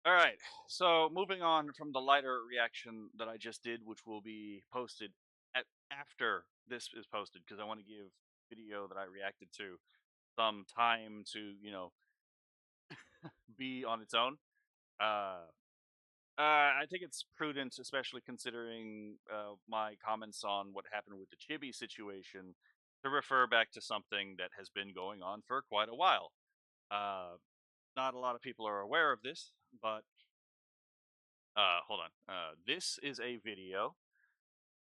All right. So moving on from the lighter reaction that I just did, which will be posted after this is posted, because I want to give video that I reacted to some time to be on its own. Uh, I think it's prudent, especially considering my comments on what happened with the Chibi situation, to refer back to something that has been going on for quite a while. Uh, Not a lot of people are aware of this, but hold on. This is a video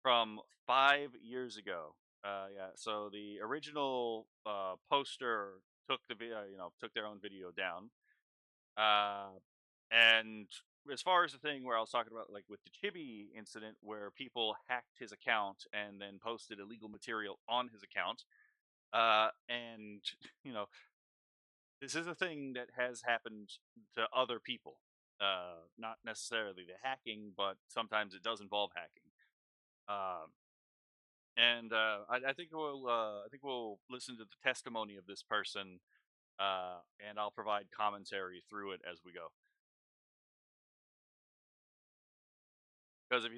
from 5 years ago. Yeah, so the original poster took the video, took their own video down. Uh, and as far as the thing where I was talking about, like with the Chibi incident, where people hacked his account and then posted illegal material on his account, and you know, this is a thing that has happened to other people. Not necessarily the hacking, but sometimes it does involve hacking. Um, and I think we'll listen to the testimony of this person, and I'll provide commentary through it as we go. Because if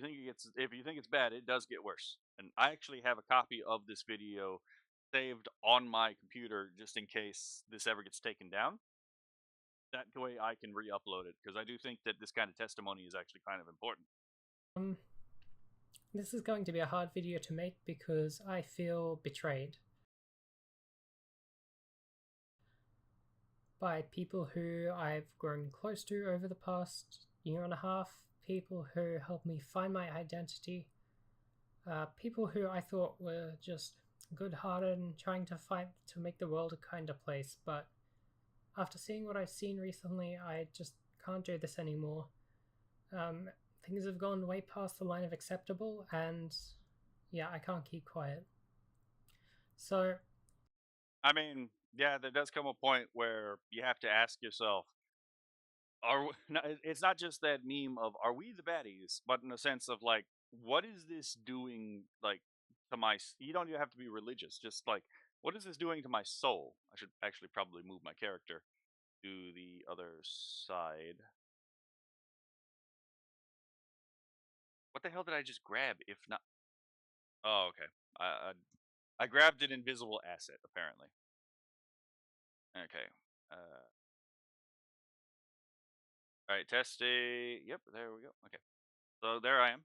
you think it's bad, it does get worse. And I actually have a copy of this video saved on my computer just in case this ever gets taken down. That way I can re-upload it, because I do think that this kind of testimony is actually kind of important. Um, this is going to be a hard video to make because I feel betrayed by people who I've grown close to over the past year and a half, people who helped me find my identity, people who I thought were just good-hearted and trying to fight to make the world a kinder place, but after seeing what I've seen recently, I just can't do this anymore. Um, Things have gone way past the line of acceptable, and yeah, I can't keep quiet. So, I mean, yeah, there does come a point where you have to ask yourself, it's not just that meme of "Are we the baddies?" but in a sense of like, what is this doing? Like to my, you don't even have to be religious. Just like, what is this doing to my soul? I should actually probably move my character to the other side. What the hell did I just grab? If not, oh, okay. I grabbed an invisible asset apparently. Okay. All right. Testing. Yep. There we go. Okay. So there I am.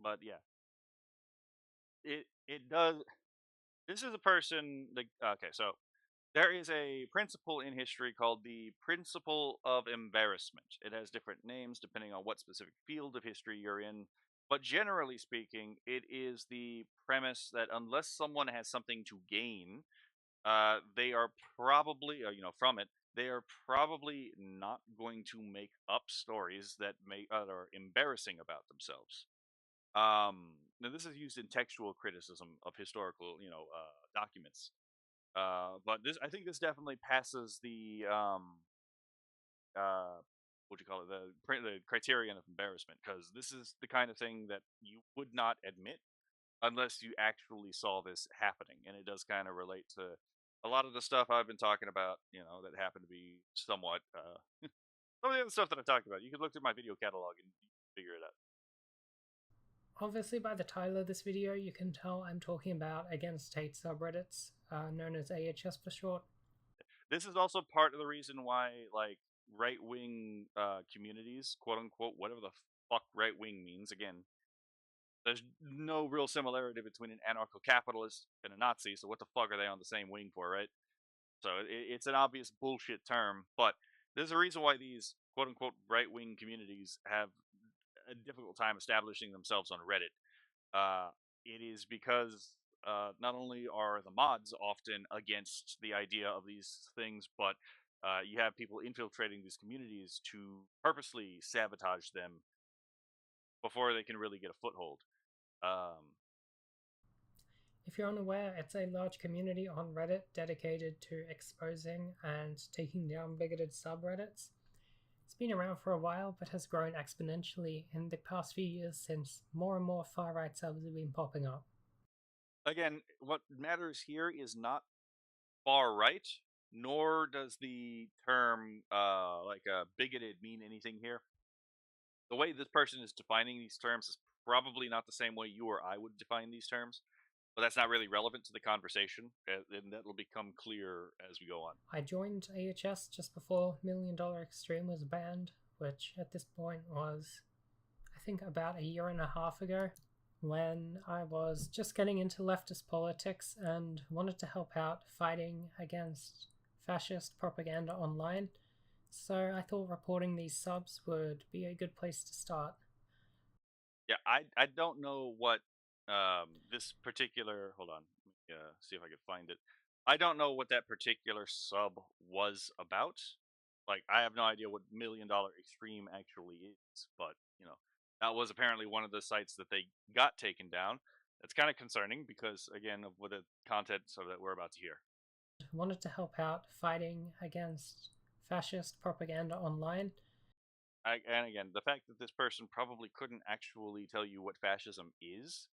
But yeah, it does. This is a person. Like, okay, so there is a principle in history called the principle of embarrassment. It has different names depending on what specific field of history you're in. But generally speaking, it is the premise that unless someone has something to gain, they are probably, from it, they are probably not going to make up stories that are embarrassing about themselves. Now this is used in textual criticism of historical, documents. But this, I think, this definitely passes the what do you call it, the criterion of embarrassment, because this is the kind of thing that you would not admit unless you actually saw this happening, and it does kind of relate to a lot of the stuff I've been talking about. That happened to be somewhat some of the other stuff that I talked about. You could look through my video catalog and figure it out. obviously, by the title of this video, you can tell I'm talking about Against Hate subreddits, known as AHS for short. This is also part of the reason why, like, right wing communities, quote unquote, whatever the fuck right wing means. Again, there's no real similarity between an anarcho capitalist and a Nazi, so what the fuck are they on the same wing for, right? So it's an obvious bullshit term, but there's a reason why these quote unquote right wing communities have a difficult time establishing themselves on Reddit. It is because not only are the mods often against the idea of these things, but you have people infiltrating these communities to purposely sabotage them before they can really get a foothold. Um, If you're unaware, it's a large community on Reddit dedicated to exposing and taking down bigoted subreddits. It's been around for a while, but has grown exponentially in the past few years since more and more far right subs have been popping up. Again, what matters here is not far right. nor does the term bigoted mean anything here. The way this person is defining these terms is probably not the same way you or I would define these terms, but that's not really relevant to the conversation, and that'll become clear as we go on. I joined AHS just before Million Dollar Extreme was banned, which at this point was, I think, about a year and a half ago, when I was just getting into leftist politics and wanted to help out fighting against fascist propaganda online. So I thought reporting these subs would be a good place to start. Yeah, I don't know what this particular. Hold on, let me, see if I can find it. I don't know what that particular sub was about. Like, I have no idea what Million Dollar Extreme actually is, but that was apparently one of the sites that they got taken down. That's kind of concerning because, again, of what the content so that we're about to hear. Wanted to help out fighting against fascist propaganda online. And again, the fact that this person probably couldn't actually tell you what fascism is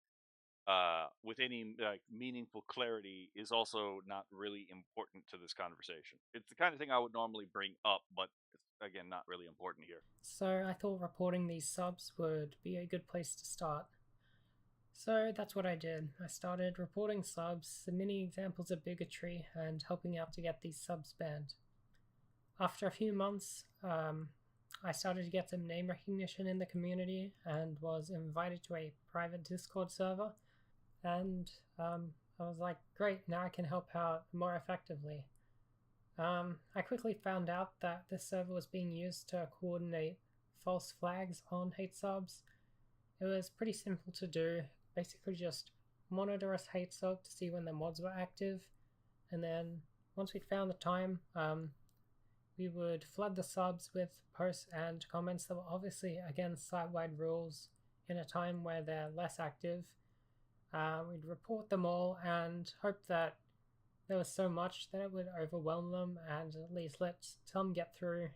with any like meaningful clarity is also not really important to this conversation. It's the kind of thing I would normally bring up, but it's again not really important here. So I thought reporting these subs would be a good place to start. So that's what I did. I started reporting subs, submitting examples of bigotry, and helping out to get these subs banned. After a few months, I started to get some name recognition in the community and was invited to a private Discord server. And I was like, great, now I can help out more effectively. I quickly found out that this server was being used to coordinate false flags on hate subs. It was pretty simple to do. Basically, just monitor a hate sub to see when the mods were active, and then once we found the time, we would flood the subs with posts and comments that were obviously against site-wide rules in a time where they're less active. We'd report them all and hope that there was so much that it would overwhelm them and at least let some get through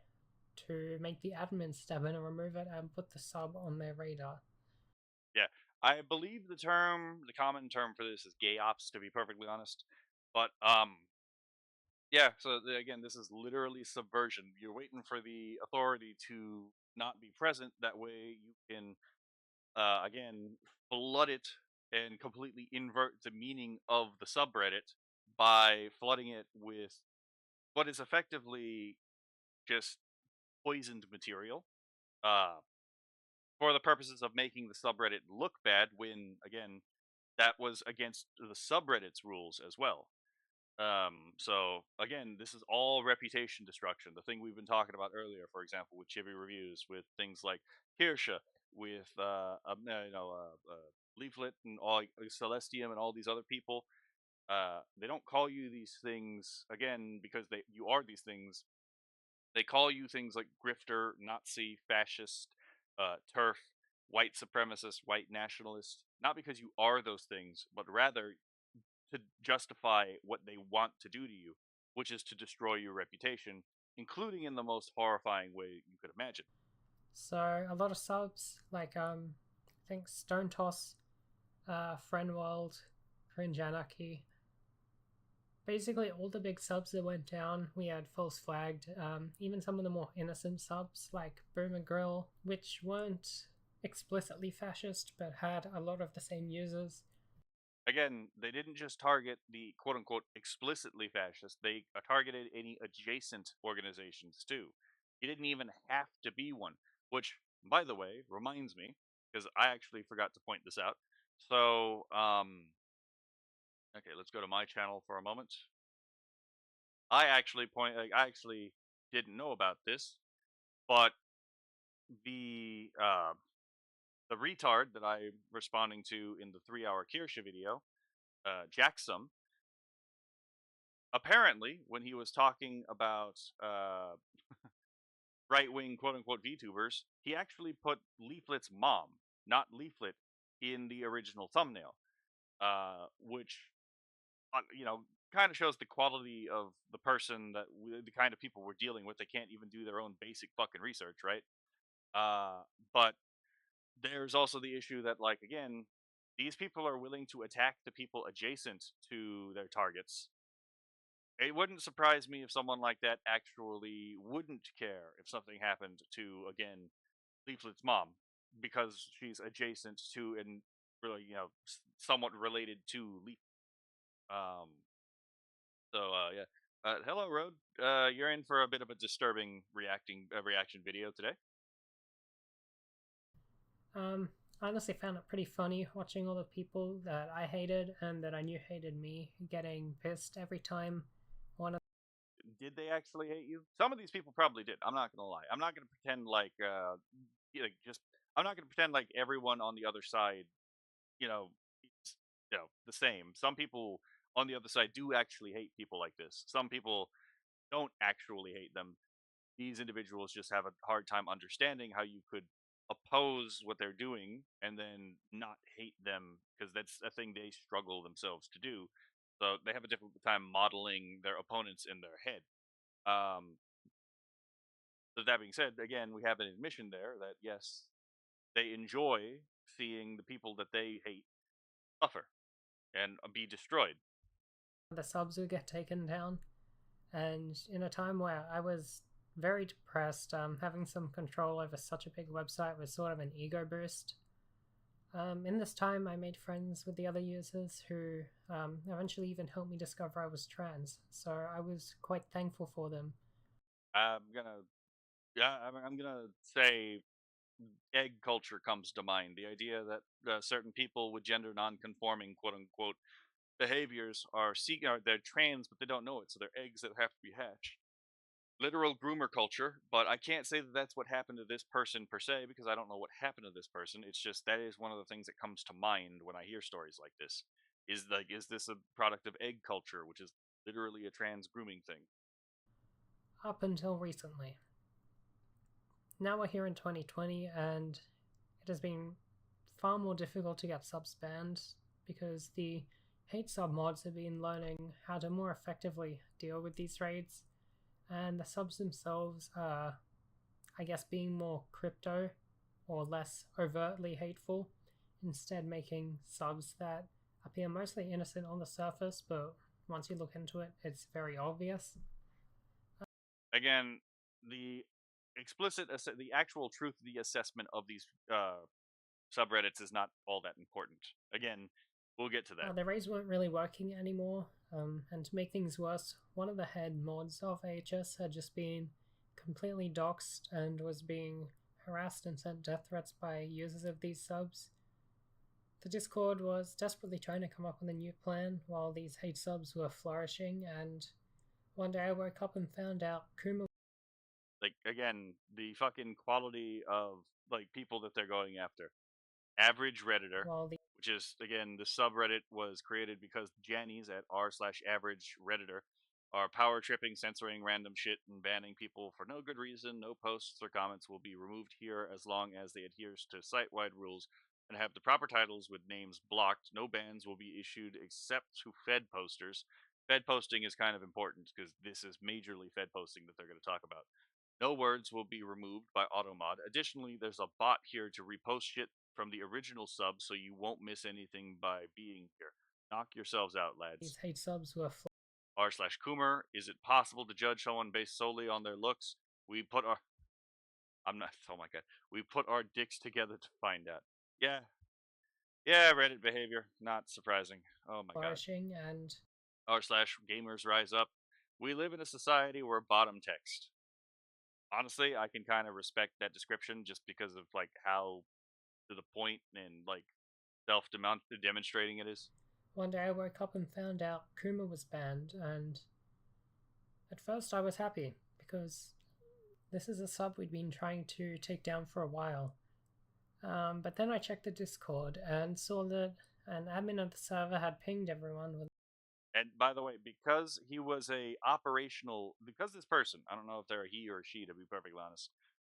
to make the admin step in and remove it and put the sub on their radar. Yeah, I believe the common term for this is gay ops, to be perfectly honest. But yeah. So again, this is literally subversion. You're waiting for the authority to not be present. That way, you can again flood it and completely invert the meaning of the subreddit by flooding it with what is effectively just poisoned material uh, for the purposes of making the subreddit look bad when again that was against the subreddit's rules as well. So again, this is all reputation destruction, the thing we've been talking about earlier, for example, with chibi reviews, with things like Kirsha, with Leaflet and all Celestium and all these other people. They don't call you these things again because you are these things. They call you things like grifter, Nazi, fascist, turf, white supremacist, white nationalist, not because you are those things, but rather to justify what they want to do to you, which is to destroy your reputation, including in the most horrifying way you could imagine. So a lot of subs like I think Stone Toss, Friendworld, Cringe Anarchy. Basically, all the big subs that went down, we had false flagged. Even some of the more innocent subs, like Boom and Grill, which weren't explicitly fascist but had a lot of the same users. Again, they didn't just target the quote unquote explicitly fascist, they targeted any adjacent organizations too. You didn't even have to be one, which, by the way, reminds me, because I actually forgot to point this out. So, okay, let's go to my channel for a moment. I actually didn't know about this, but the uh, the retard that I'm responding to in the 3 hour Kirsha video, Jackson, apparently when he was talking about right wing quote unquote VTubers, he actually put Leaflet's mom, not Leaflet, in the original thumbnail, which kind of shows the quality of the person the kind of people we're dealing with. They can't even do their own basic fucking research, right? But there's also the issue that, like, again, these people are willing to attack the people adjacent to their targets It wouldn't surprise me if someone like that actually wouldn't care if something happened to, again, Leaflet's mom, because she's adjacent to and really, somewhat related to Leaf. Um, yeah. Hello, Road. You're in for a bit of a disturbing reaction video today. Um, I honestly found it pretty funny watching all the people that I hated and that I knew hated me getting pissed every time one of Did they actually hate you? Some of these people probably did. I'm not gonna lie. I'm not gonna pretend like, just. I'm not gonna pretend like everyone on the other side, is, the same. Some people on the other side do actually hate people like this. Some people don't actually hate them. These individuals just have a hard time understanding how you could oppose what they're doing and then not hate them, because that's a thing they struggle themselves to do. So they have a difficult time modeling their opponents in their head. Um, so that being said, again, we have an admission there that yes, they enjoy seeing the people that they hate suffer and be destroyed. the subs would get taken down. And in a time where I was very depressed, having some control over such a big website was sort of an ego boost. In this time, I made friends with the other users who eventually even helped me discover I was trans, so I was quite thankful for them. I'm gonna, yeah, I'm gonna say egg culture comes to mind. The idea that certain people with gender non-conforming, quote unquote, behaviors are seeking, are they're trans, but they don't know it, so they're eggs that have to be hatched. Literal groomer culture, but I can't say that that's what happened to this person per se because I don't know what happened to this person. It's just that is one of the things that comes to mind when I hear stories like this. Is this a product of egg culture, which is literally a trans grooming thing? Up until recently. Now we're here in 2020, and it has been far more difficult to get subs banned because the hate sub mods have been learning how to more effectively deal with these raids, and the subs themselves are, I guess, being more crypto or less overtly hateful, instead making subs that appear mostly innocent on the surface, but once you look into it, it's very obvious. Again, the the actual truth of the assessment of these subreddits is not all that important. Again, we'll get to that. The raids weren't really working anymore, and to make things worse, one of the head mods of AHS had just been completely doxxed and was being harassed and sent death threats by users of these subs. The Discord was desperately trying to come up with a new plan while these hate subs were flourishing, and one day I woke up and found out Kuma Like, again, the fucking quality of like people that they're going after. Average Redditor, while the which is again the subreddit was created because Jannies at r/average Redditor are power tripping, censoring random shit, and banning people for no good reason. No posts or comments will be removed here as long as they adhere to site-wide rules and have the proper titles with names blocked. No bans will be issued except to Fed posters. Fed posting is kind of important because this is majorly Fed posting that they're going to talk about. No words will be removed by automod. Additionally, there's a bot here to repost shit from the original sub so you won't miss anything by being here. Knock yourselves out, lads. these hate subs were R/Coomer, is it possible to judge someone based solely on their looks? We put our I'm not oh my god. We put our dicks together to find out. Yeah. Yeah, Reddit behavior. Not surprising. Oh my god. flourishing, and R/gamers rise up. We live in a society where bottom text. Honestly, I can kind of respect that description just because of like how to the point and like self demonstrating it is. one day I woke up and found out Kuma was banned, and at first I was happy because this is a sub we'd been trying to take down for a while. But then I checked the Discord and saw that an admin of the server had pinged everyone with And by the way, because he was a operational, because this person, I don't know if they're a he or a she to be perfectly honest,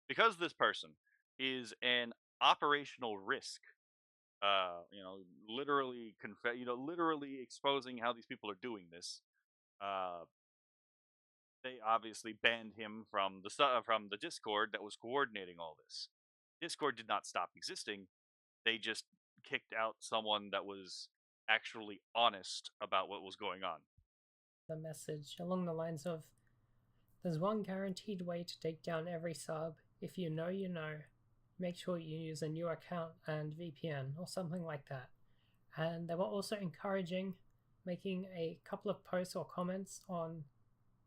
because this person is an operational risk, literally literally exposing how these people are doing this. Uh, they obviously banned him from from the Discord that was coordinating all this. Discord did not stop existing. They just kicked out someone that was actually honest about what was going on. the message along the lines of, there's one guaranteed way to take down every sub. If you know, you know. Make sure you use a new account and VPN or something like that. And they were also encouraging making a couple of posts or comments on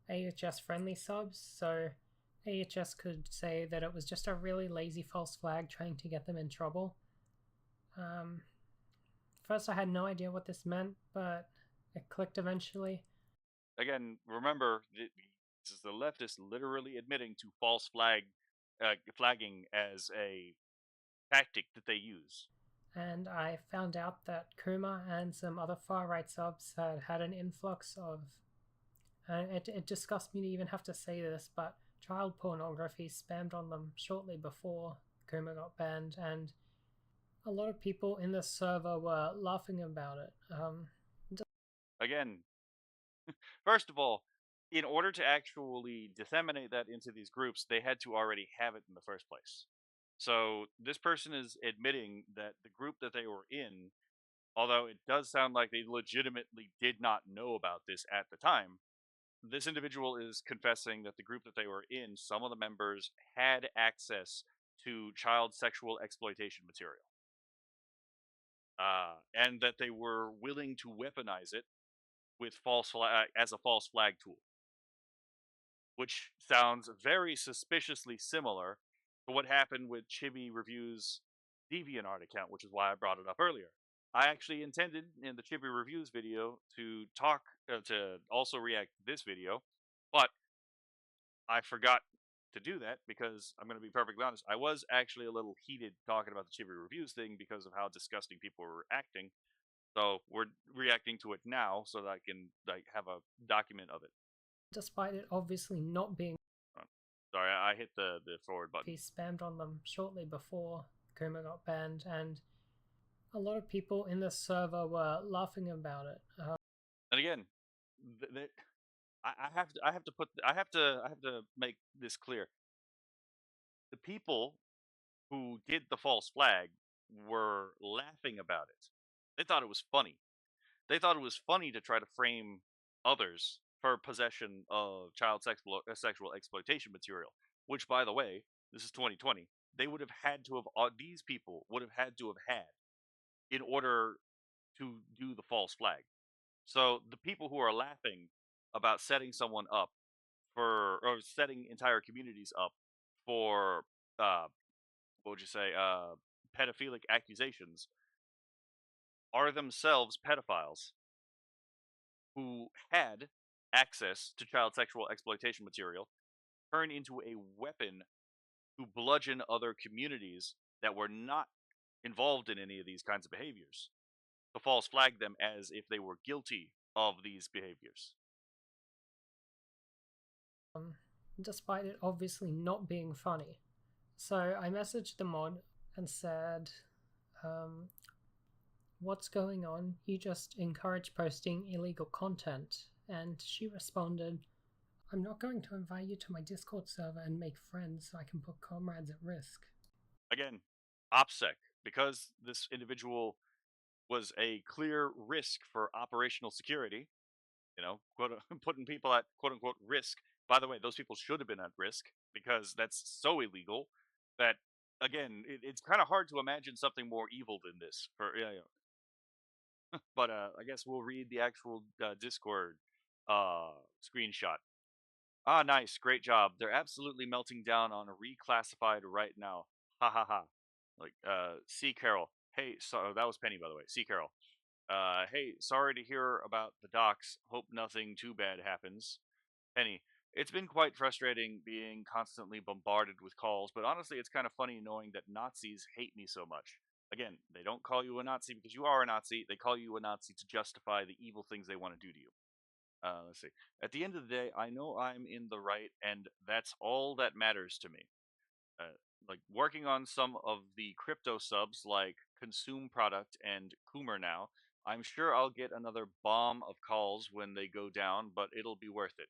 AHS friendly subs, so AHS could say that it was just a really lazy false flag trying to get them in trouble. First, I had no idea what this meant, but it clicked eventually. Again, remember, this is the leftists literally admitting to flagging as a tactic that they use. And I found out that Kuma and some other far right subs had had an influx of. It disgusts me to even have to say this, but child pornography spammed on them shortly before Kuma got banned, and a lot of people in the server were laughing about it. Again, first of all, in order to actually disseminate that into these groups, they had to already have it in the first place. So this person is admitting that the group that they were in, although it does sound like they legitimately did not know about this at the time, this individual is confessing that the group that they were in, some of the members had access to child sexual exploitation material. And that they were willing to weaponize it with as a false flag tool, which sounds very suspiciously similar to what happened with Chibi Reviews' DeviantArt account, which is why I brought it up earlier. I actually intended in the Chibi Reviews video to also react to this video, but I forgot to do that because I'm going to be perfectly honest. I was actually a little heated talking about the Chibi Reviews thing because of how disgusting people were acting. So we're reacting to it now so that I can have a document of it. Despite it obviously not being. Uh, Sorry, I hit the forward button. He spammed on them shortly before Kuma got banned, and a lot of people in the server were laughing about it. And again, I have to I have to make this clear. The people who did the false flag were laughing about it. They thought it was funny. They thought it was funny to try to frame others for possession of sexual exploitation material, which, by the way, this is 2020. They would have had to have, these people would have had to have had in order to do the false flag. So the people who are laughing about setting someone up or setting entire communities up for, uh, what would you say, pedophilic accusations are themselves pedophiles who had access to child sexual exploitation material turn into a weapon to bludgeon other communities that were not involved in any of these kinds of behaviors, to false flag them as if they were guilty of these behaviors. Despite it obviously not being funny. So I messaged the mod and said, what's going on? You just encourage posting illegal content. And she responded, I'm not going to invite you to my Discord server and make friends so I can put comrades at risk. Again, OPSEC, because this individual was a clear risk for operational security, putting people at quote unquote risk. By the way, those people should have been at risk because that's so illegal that, again, it's kind of hard to imagine something more evil than this. But I guess we'll read the actual Discord screenshot. Ah, nice, great job. They're absolutely melting down on a reclassified right now. Ha ha ha. Like, C. Carol. Hey, so that was Penny, by the way. C. Carol. Hey, sorry to hear about the docs. Hope nothing too bad happens. Penny, it's been quite frustrating being constantly bombarded with calls, but honestly, it's kind of funny knowing that Nazis hate me so much. Again, they don't call you a Nazi because you are a Nazi. They call you a Nazi to justify the evil things they want to do to you. Let's see. At the end of the day, I know I'm in the right, and that's all that matters to me. Uh, like working on some of the crypto subs like Consume Product and Coomer now, I'm sure I'll get another bomb of calls when they go down, but it'll be worth it.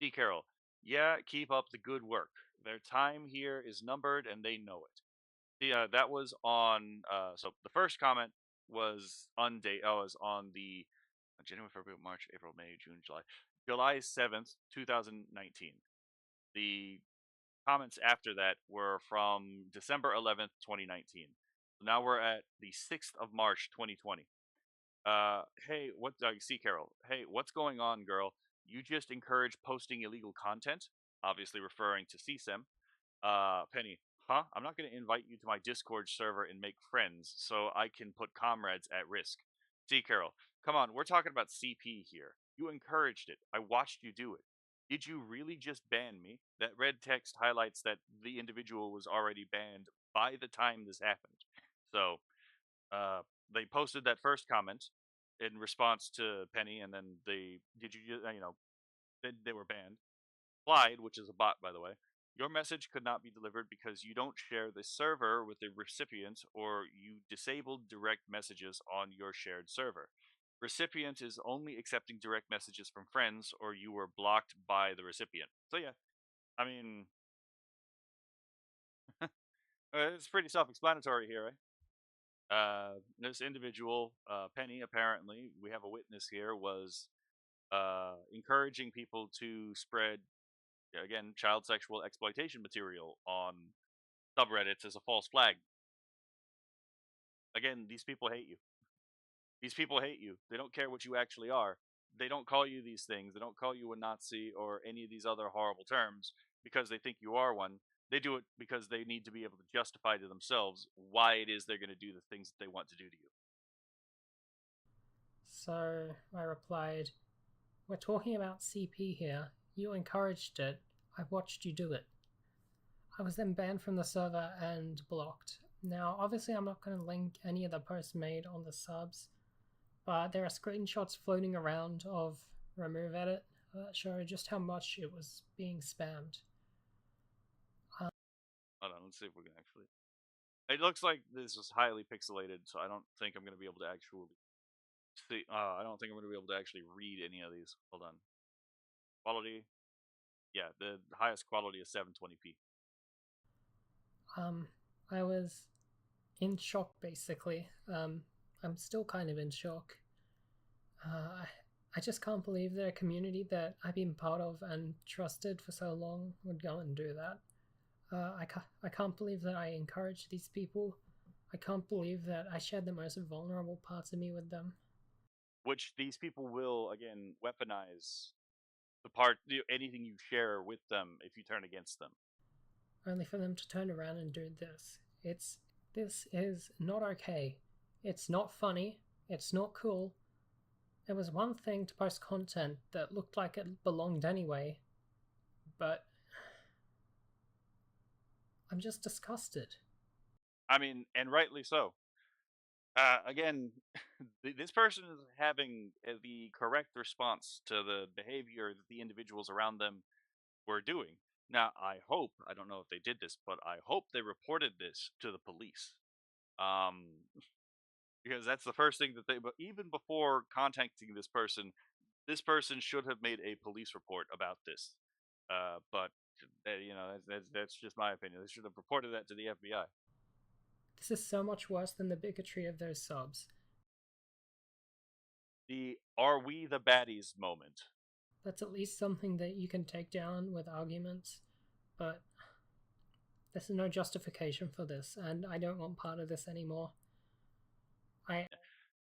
D. Carroll, yeah, keep up the good work. Their time here is numbered and they know it. That was on, so the first comment was was on the January, February, March, April, May, June, July. July 7th, 2019. The comments after that were from December 11th, 2019. Now we're at the 6th of March, 2020. Hey, what? See, Carol. Hey, what's going on, girl? You just encourage posting illegal content, obviously referring to CSEM. Penny, huh? I'm not going to invite you to my Discord server and make friends so I can put comrades at risk. See, Carol, come on, we're talking about CP here. You encouraged it. I watched you do it. Did you really just ban me? That red text highlights that the individual was already banned by the time this happened. So, uh, they posted that first comment in response to Penny, and then did you, they were banned. Clyde, which is a bot, by the way, your message could not be delivered because you don't share the server with the recipient or you disabled direct messages on your shared server. Recipient is only accepting direct messages from friends or you were blocked by the recipient. So, yeah, I mean, it's pretty self explanatory here, right? This individual, Penny, apparently, we have a witness here, was encouraging people to spread, again, child sexual exploitation material on subreddits as a false flag. Again, these people hate you. These people hate you. They don't care what you actually are. They don't call you these things. They don't call you a Nazi or any of these other horrible terms because they think you are one. They do it because they need to be able to justify to themselves why it is they're going to do the things that they want to do to you. So I replied, "We're talking about CP here. You encouraged it. I watched you do it." I was then banned from the server and blocked. Now, obviously, I'm not going to link any of the posts made on the subs, but there are screenshots floating around of remove edit that show just how much it was being spammed. Hold on, let's see if we can actually. It looks like this is highly pixelated, so I don't think I'm going to be able to actually see. I don't think I'm going to be able to actually read any of these. Hold on. Quality. Yeah, the highest quality is 720p. Um, I was in shock basically. I'm still kind of in shock. I just can't believe that a community that I've been part of and trusted for so long would go and do that. I can't believe that I encouraged these people. I can't believe that I shared the most vulnerable parts of me with them, Which these people will, again, weaponize the part, anything you share with them if you turn against them. only for them to turn around and do this. This is not okay. It's not funny. It's not cool. It was one thing to post content that looked like it belonged anyway, but I'm just disgusted. I mean, and rightly so. Again, this person is having the correct response to the behavior that the individuals around them were doing. Now, I don't know if they did this, but I hope they reported this to the police. Um, because that's the first thing that but even before contacting this person should have made a police report about this. But that's just my opinion. They should have reported that to the FBI. This is so much worse than the bigotry of those subs. The "Are we the baddies" moment. That's at least something that you can take down with arguments, but there's no justification for this, and I don't want part of this anymore. I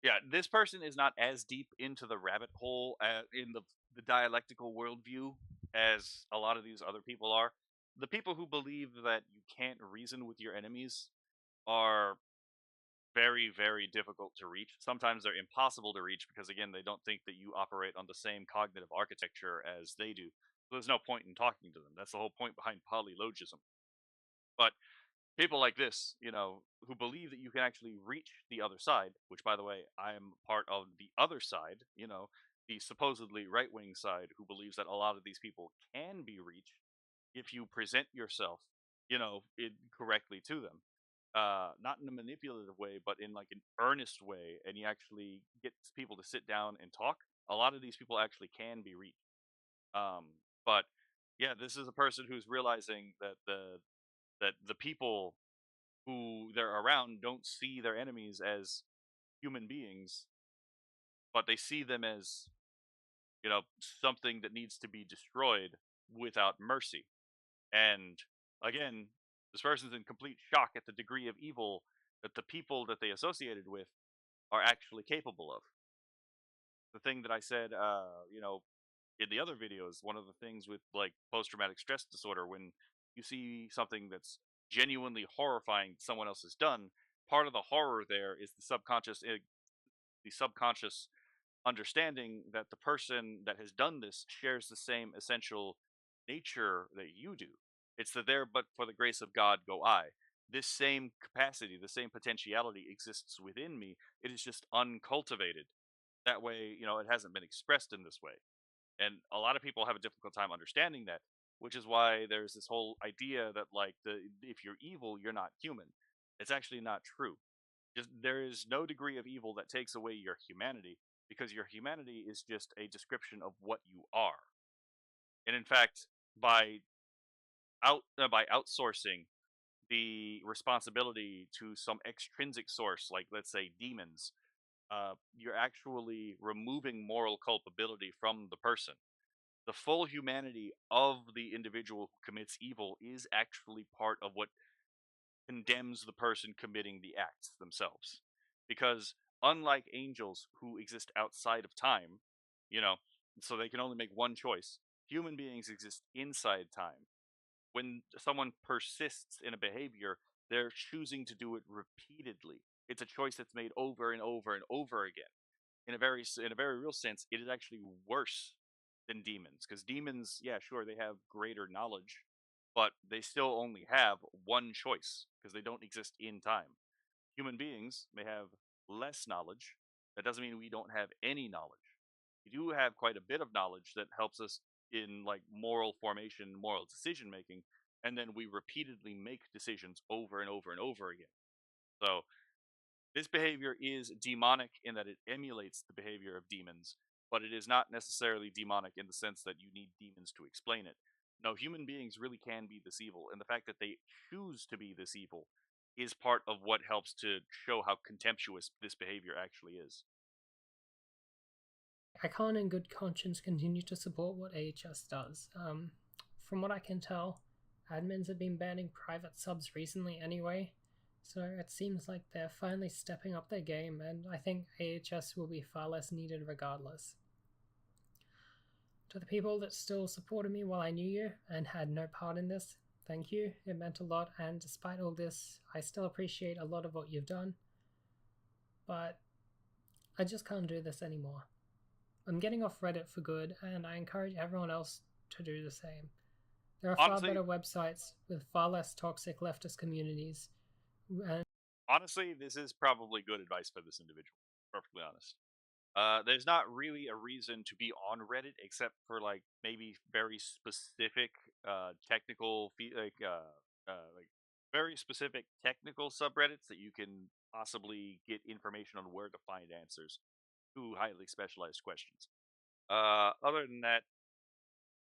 Yeah, this person is not as deep into the rabbit hole in the dialectical worldview as a lot of these other people are. The people who believe that you can't reason with your enemies are very, very difficult to reach. Sometimes they're impossible to reach because, again, they don't think that you operate on the same cognitive architecture as they do. So there's no point in talking to them. That's the whole point behind polylogism. But people like this, who believe that you can actually reach the other side, which, by the way, I am part of the other side, the supposedly right wing side, who believes that a lot of these people can be reached if you present yourself, correctly to them. Not in a manipulative way, but in like an earnest way, and you actually get people to sit down and talk. A lot of these people actually can be reached. Um, but yeah, this is a person who's realizing that the people who they're around don't see their enemies as human beings, but they see them as something that needs to be destroyed without mercy. And again, this person's in complete shock at the degree of evil that the people that they associated with are actually capable of. The thing that I said, in the other videos, one of the things with like post traumatic stress disorder, when you see something that's genuinely horrifying someone else has done, part of the horror there is the subconscious understanding that the person that has done this shares the same essential nature that you do. It's the there but for the grace of God go I. This same capacity, the same potentiality exists within me. It is just uncultivated. That way, it hasn't been expressed in this way. And a lot of people have a difficult time understanding that, which is why there's this whole idea that like if you're evil, you're not human. It's actually not true. Just there is no degree of evil that takes away your humanity, because your humanity is just a description of what you are. And in fact, by by outsourcing the responsibility to some extrinsic source, like let's say demons, you're actually removing moral culpability from the person. The full humanity of the individual who commits evil is actually part of what condemns the person committing the acts themselves. Because unlike angels who exist outside of time, you know, so they can only make one choice, human beings exist inside time. When someone persists in a behavior, they're choosing to do it repeatedly. It's a choice that's made over and over and over again. In a very real sense, it is actually worse than demons, because demons, yeah, sure, they have greater knowledge, but they still only have one choice because they don't exist in time. Human beings may have less knowledge. That doesn't mean we don't have any knowledge. We do have quite a bit of knowledge that helps us in like moral formation, moral decision making, and then we repeatedly make decisions over and over and over again. So this behavior is demonic in that it emulates the behavior of demons, but it is not necessarily demonic in the sense that you need demons to explain it. No, human beings really can be this evil, and the fact that they choose to be this evil is part of what helps to show how contemptuous this behavior actually is. I can't in good conscience continue to support what AHS does. From what I can tell, admins have been banning private subs recently anyway, so it seems like they're finally stepping up their game, and I think AHS will be far less needed regardless. To the people that still supported me while I knew you and had no part in this, thank you. It meant a lot, and despite all this, I still appreciate a lot of what you've done. But I just can't do this anymore. I'm getting off Reddit for good, and I encourage everyone else to do the same. There are far Honestly, better websites with far less toxic leftist communities. And honestly, this is probably good advice for this individual. Perfectly honest. There's not really a reason to be on Reddit except for like maybe very specific like very specific technical subreddits that you can possibly get information on where to find answers to highly specialized questions. Other than that,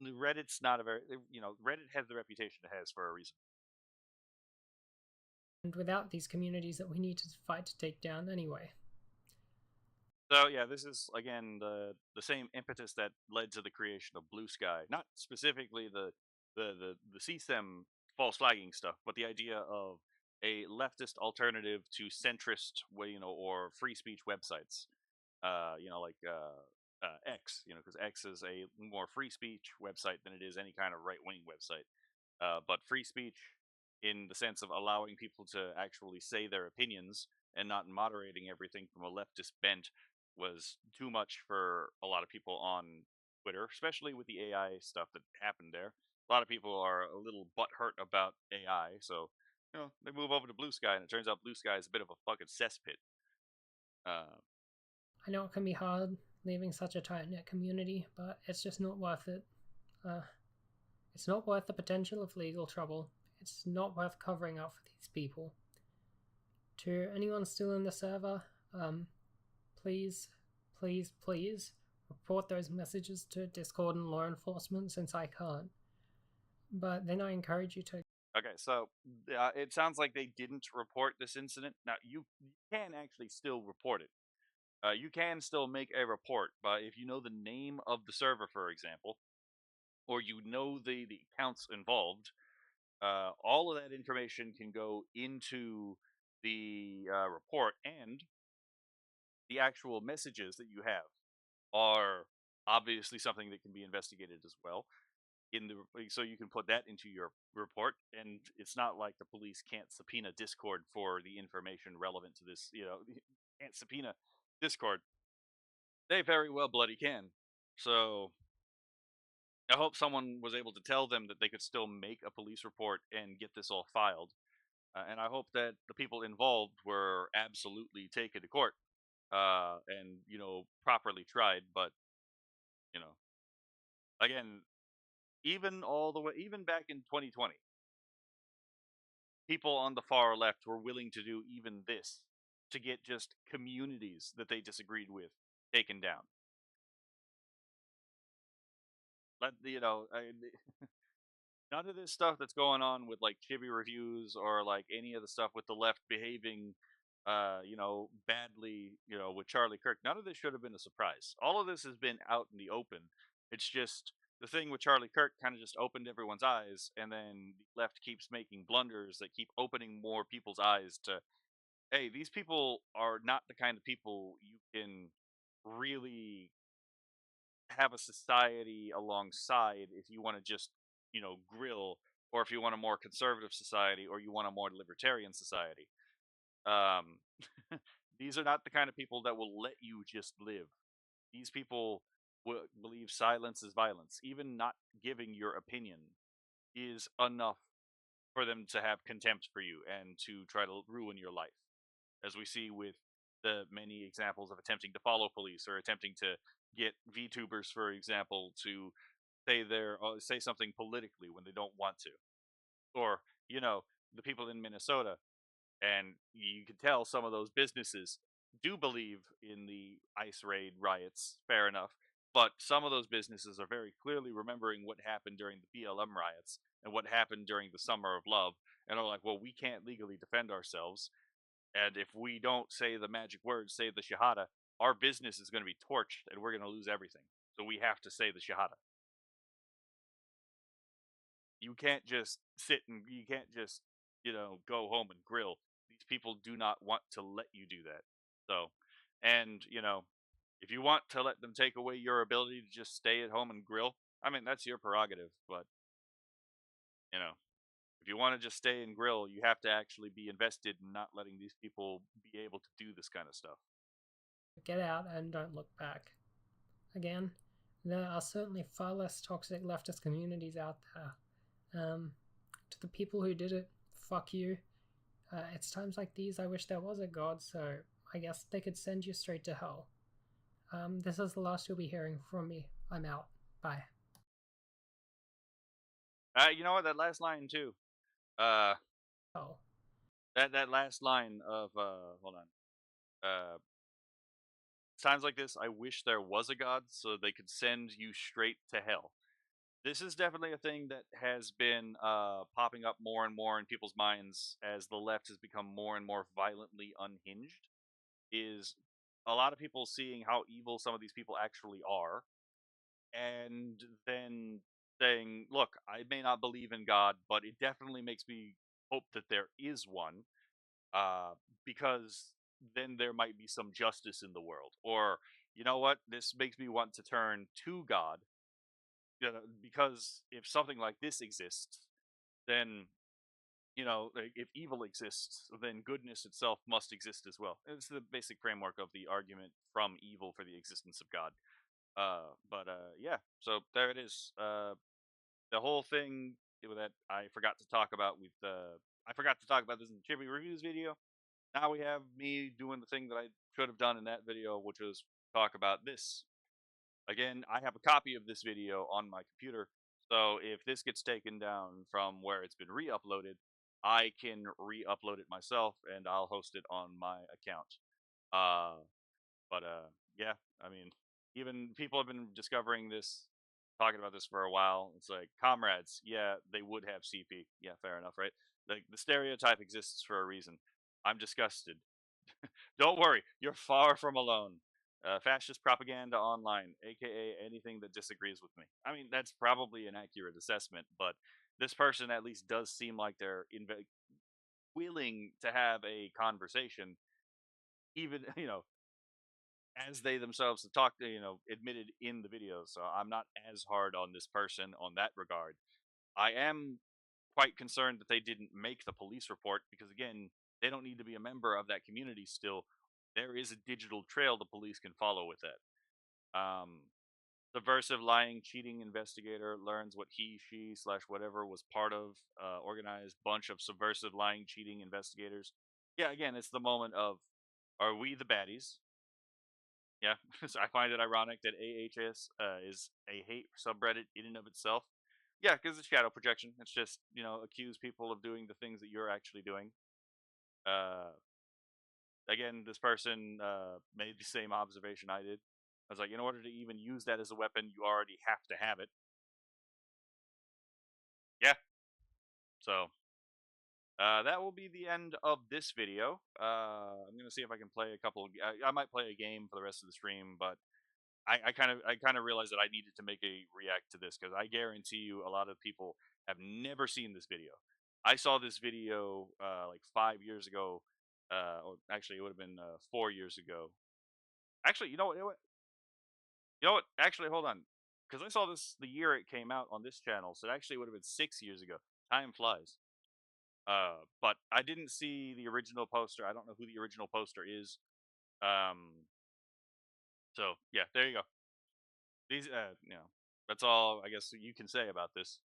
Reddit's not a very Reddit has the reputation it has for a reason. without these communities that we need to fight to take down anyway. So yeah, this is again the same impetus that led to the creation of Blue Sky. Not specifically the CSEM false flagging stuff, but the idea of a leftist alternative to centrist or free speech websites. X, because X is a more free speech website than it is any kind of right wing website. But free speech, in the sense of allowing people to actually say their opinions and not moderating everything from a leftist bent, was too much for a lot of people on Twitter, especially with the AI stuff that happened there. A lot of people are a little butthurt about AI, so they move over to Blue Sky, and it turns out Blue Sky is a bit of a fucking cesspit. Uh, I know it can be hard leaving such a tight knit community, but it's just not worth it. Uh, it's not worth the potential of legal trouble. It's not worth covering up for these people. To anyone still in the server, please, please, please report those messages to Discord and law enforcement since I can't. But then I encourage you to. okay, so it sounds like they didn't report this incident. Now you can actually still report it. You can still make a report, but if you know the name of the server, for example, or you know the accounts involved, all of that information can go into the report, and the actual messages that you have are obviously something that can be investigated as well. So you can put that into your report, and it's not like the police can't subpoena Discord for the information relevant to this. Can't subpoena Discord. They very well bloody can. So I hope someone was able to tell them that they could still make a police report and get this all filed. And I hope that the people involved were absolutely taken to court, and properly tried. But you know, again, even back in 2020, people on the far left were willing to do even this to get just communities that they disagreed with taken down. Let none of this stuff that's going on with like chibi reviews or like any of the stuff with the left behaving badly, with Charlie Kirk. None of this should have been a surprise. All of this has been out in the open. It's just the thing with Charlie Kirk kind of just opened everyone's eyes, and then the left keeps making blunders that keep opening more people's eyes to, hey, these people are not the kind of people you can really have a society alongside if you want to just, grill, or if you want a more conservative society, or you want a more libertarian society. Um, these are not the kind of people that will let you just live. These people will believe silence is violence. Even not giving your opinion is enough for them to have contempt for you and to try to ruin your life, as we see with the many examples of attempting to follow police or attempting to get VTubers, for example, to say something politically when they don't want to, or the people in Minnesota, and you can tell some of those businesses do believe in the ICE raid riots. Fair enough. But some of those businesses are very clearly remembering what happened during the BLM riots and what happened during the Summer of Love, and are like, well, we can't legally defend ourselves. And if we don't say the magic words, say the Shahada, our business is going to be torched and we're going to lose everything. So we have to say the Shahada. You can't just, go home and grill. These people do not want to let you do that. So, and, if you want to let them take away your ability to just stay at home and grill, I mean, that's your prerogative. But, you know, if you want to just stay and grill, you have to actually be invested in not letting these people be able to do this kind of stuff. Get out and don't look back. Again, there are certainly far less toxic leftist communities out there. To the people who did it, fuck you. It's times like these I wish there was a god, so I guess they could send you straight to hell. This is the last you'll be hearing from me. I'm out. Bye. You know what? That last line too. Uh, Oh. that last line of hold on. Times like this, I wish there was a god so they could send you straight to hell. This is definitely a thing that has been popping up more and more in people's minds as the left has become more and more violently unhinged. Is a lot of people seeing how evil some of these people actually are, and then saying, "Look, I may not believe in God, but it definitely makes me hope that there is one, uh, because then there might be some justice in the world." Or, you know what? This makes me want to turn to God, because if something like this exists, then like, if evil exists, then goodness itself must exist as well. It's the basic framework of the argument from evil for the existence of God. But yeah, so there it is. The whole thing that I forgot to talk about with I forgot to talk about this in the Chibi Reviews video. Now we have me doing the thing that I should have done in that video, which was talk about this. Again, I have a copy of this video on my computer, so if this gets taken down from where it's been re-uploaded, I can re-upload it myself, and I'll host it on my account. Uh, but yeah, I mean, even people have been discovering this, talking about this for a while. It's like, comrades, yeah, they would have CP. Yeah, fair enough, right? Like, the stereotype exists for a reason. I'm disgusted. Don't worry, you're far from alone. Fascist propaganda online, aka anything that disagrees with me. I mean, that's probably an accurate assessment, but this person at least does seem like they're willing to have a conversation, even as they themselves have talked, admitted in the video. So I'm not as hard on this person on that regard. I am quite concerned that they didn't make the police report because, again, they don't need to be a member of that community still. There is a digital trail the police can follow with that. Subversive lying cheating investigator learns what he she slash whatever was part of organized bunch of subversive lying cheating investigators. Yeah, again, it's the moment of, are we the baddies? Yeah. So I find it ironic that AHS is a hate subreddit in and of itself. Yeah, because it's shadow projection. It's just, accuse people of doing the things that you're actually doing. uh Again, this person made the same observation I did. I was like, in order to even use that as a weapon, you already have to have it. Yeah. So that will be the end of this video. I'm gonna see if I can play a couple. I might play a game for the rest of the stream, but I kind of realized that I needed to make a react to this because I guarantee you a lot of people have never seen this video. I saw this video like 5 years ago, or actually it would have been 4 years ago. Actually, you know what? Actually, hold on, because I saw this the year it came out on this channel, so it actually would have been 6 years ago. Time flies. But I didn't see the original poster. I don't know who the original poster is. So yeah, there you go. These, that's all I guess you can say about this.